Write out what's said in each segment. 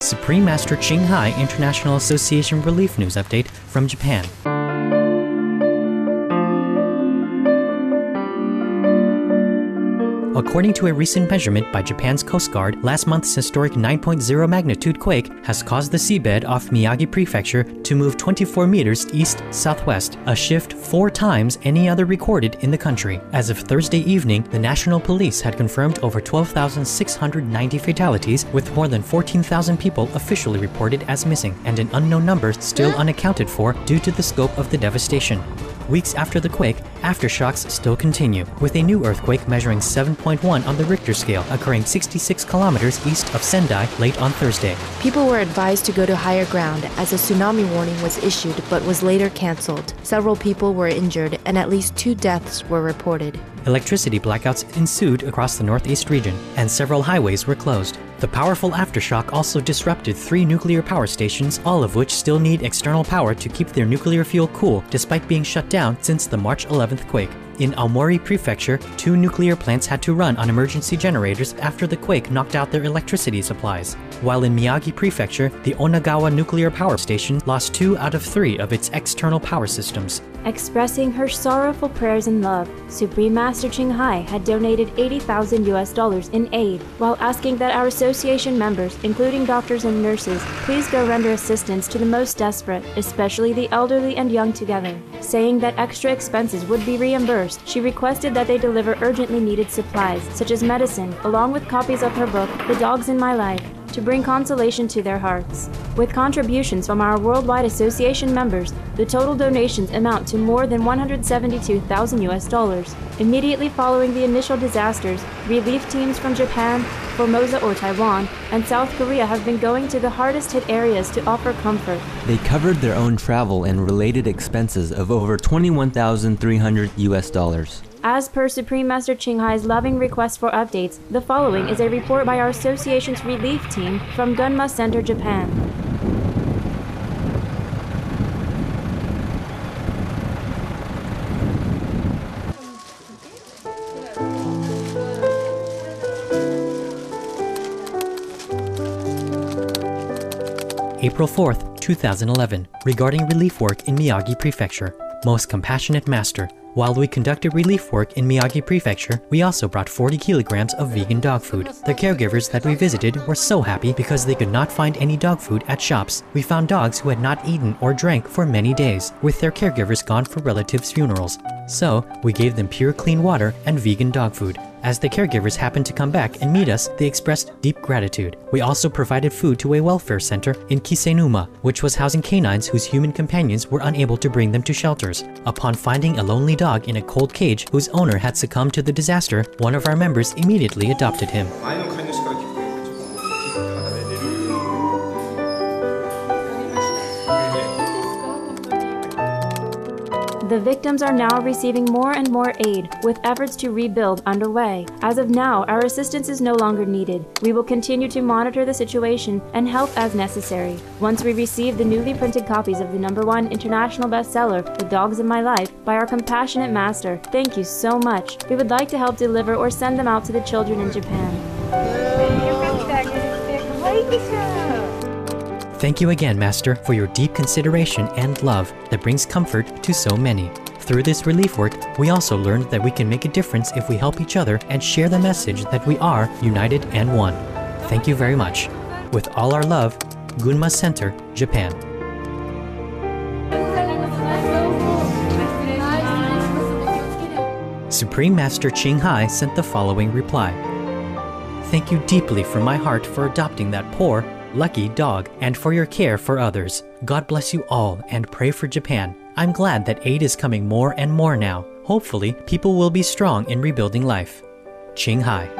Supreme Master Ching Hai International Association Relief News Update from Japan. According to a recent measurement by Japan's Coast Guard, last month's historic 9.0 magnitude quake has caused the seabed off Miyagi Prefecture to move 24 meters east-southwest, a shift 4 times any other recorded in the country. As of Thursday evening, the National Police had confirmed over 12,690 fatalities, with more than 14,000 people officially reported as missing, and an unknown number still unaccounted for due to the scope of the devastation. Weeks after the quake, aftershocks still continue, with a new earthquake measuring 7.1 on the Richter scale occurring 66 kilometers east of Sendai late on Thursday. People were advised to go to higher ground as a tsunami warning was issued but was later cancelled. Several people were injured and at least 2 deaths were reported. Electricity blackouts ensued across the northeast region, and several highways were closed. The powerful aftershock also disrupted 3 nuclear power stations, all of which still need external power to keep their nuclear fuel cool despite being shut down since the March 11th quake. In Aomori Prefecture, 2 nuclear plants had to run on emergency generators after the quake knocked out their electricity supplies. While in Miyagi Prefecture, the Onagawa nuclear power station lost 2 out of 3 of its external power systems. Expressing her sorrowful prayers and love, Supreme Master Ching Hai had donated $80,000 in aid, while asking that our association members, including doctors and nurses, please go render assistance to the most desperate, especially the elderly and young together. Saying that extra expenses would be reimbursed, she requested that they deliver urgently needed supplies, such as medicine, along with copies of her book, The Dogs in My Life, to bring consolation to their hearts. With contributions from our worldwide association members, the total donations amount to more than $172,000. Immediately following the initial disasters, relief teams from Japan, Formosa or Taiwan, and South Korea have been going to the hardest hit areas to offer comfort. They covered their own travel and related expenses of over $21,300. As per Supreme Master Ching Hai's loving request for updates, the following is a report by our association's relief team from Gunma Center, Japan. April 4th, 2011, regarding relief work in Miyagi Prefecture. Most compassionate master. While we conducted relief work in Miyagi Prefecture, we also brought 40 kilograms of vegan dog food. The caregivers that we visited were so happy because they could not find any dog food at shops. We found dogs who had not eaten or drank for many days, with their caregivers gone for relatives' funerals. So, we gave them pure clean water and vegan dog food. As the caregivers happened to come back and meet us, they expressed deep gratitude. We also provided food to a welfare center in Kisenuma, which was housing canines whose human companions were unable to bring them to shelters. Upon finding a lonely dog in a cold cage whose owner had succumbed to the disaster, one of our members immediately adopted him. The victims are now receiving more and more aid, with efforts to rebuild underway. As of now, our assistance is no longer needed. We will continue to monitor the situation and help as necessary. Once we receive the newly printed copies of the #1 international bestseller, The Dogs in My Life, by our compassionate master, thank you so much. We would like to help deliver or send them out to the children in Japan. Thank you again, Master, for your deep consideration and love that brings comfort to so many. Through this relief work, we also learned that we can make a difference if we help each other and share the message that we are united and one. Thank you very much. With all our love, Gunma Center, Japan. Supreme Master Ching Hai sent the following reply. Thank you deeply from my heart for adopting that poor, lucky dog, and for your care for others. God bless you all, and pray for Japan. I'm glad that aid is coming more and more now. Hopefully, people will be strong in rebuilding life. Ching Hai.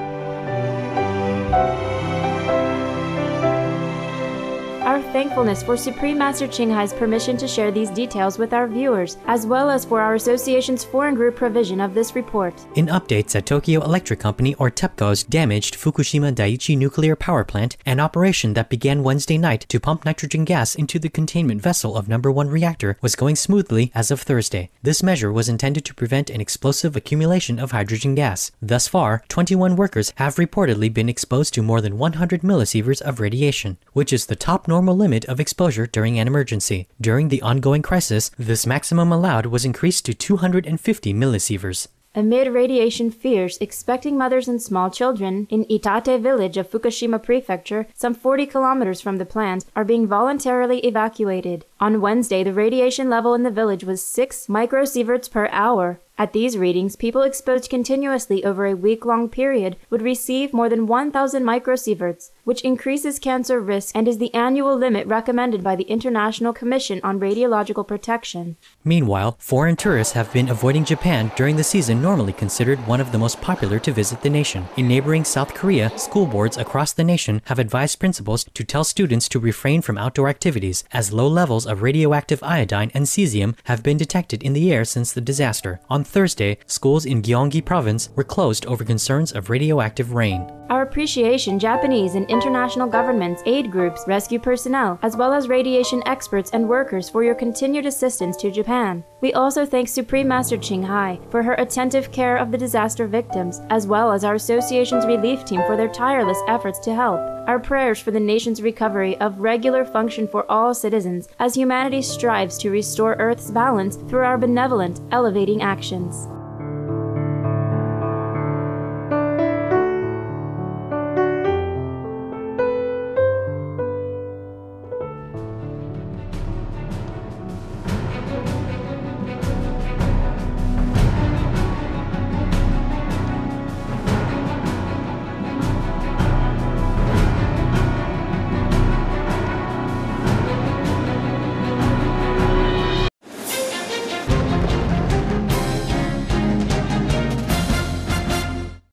Our thankfulness for Supreme Master Ching Hai's permission to share these details with our viewers, as well as for our association's foreign group provision of this report. In updates at Tokyo Electric Company or TEPCO's damaged Fukushima Daiichi nuclear power plant, an operation that began Wednesday night to pump nitrogen gas into the containment vessel of number 1 reactor was going smoothly as of Thursday. This measure was intended to prevent an explosive accumulation of hydrogen gas. Thus far, 21 workers have reportedly been exposed to more than 100 millisieverts of radiation, which is the top normal limit of exposure during an emergency. During the ongoing crisis, this maximum allowed was increased to 250 millisieverts. Amid radiation fears, expecting mothers and small children in Itate village of Fukushima Prefecture, some 40 kilometers from the plant, are being voluntarily evacuated. On Wednesday, the radiation level in the village was 6 microsieverts per hour. At these readings, people exposed continuously over a week-long period would receive more than 1,000 microsieverts, which increases cancer risk and is the annual limit recommended by the International Commission on Radiological Protection. Meanwhile, foreign tourists have been avoiding Japan during the season normally considered one of the most popular to visit the nation. In neighboring South Korea, school boards across the nation have advised principals to tell students to refrain from outdoor activities, as low levels of radioactive iodine and cesium have been detected in the air since the disaster. On Thursday, schools in Gyeonggi province were closed over concerns of radioactive rain. Our appreciation, Japanese and international governments, aid groups, rescue personnel, as well as radiation experts and workers for your continued assistance to Japan. We also thank Supreme Master Ching Hai for her attentive care of the disaster victims, as well as our association's relief team for their tireless efforts to help. Our prayers for the nation's recovery of regular function for all citizens as humanity strives to restore Earth's balance through our benevolent, elevating actions.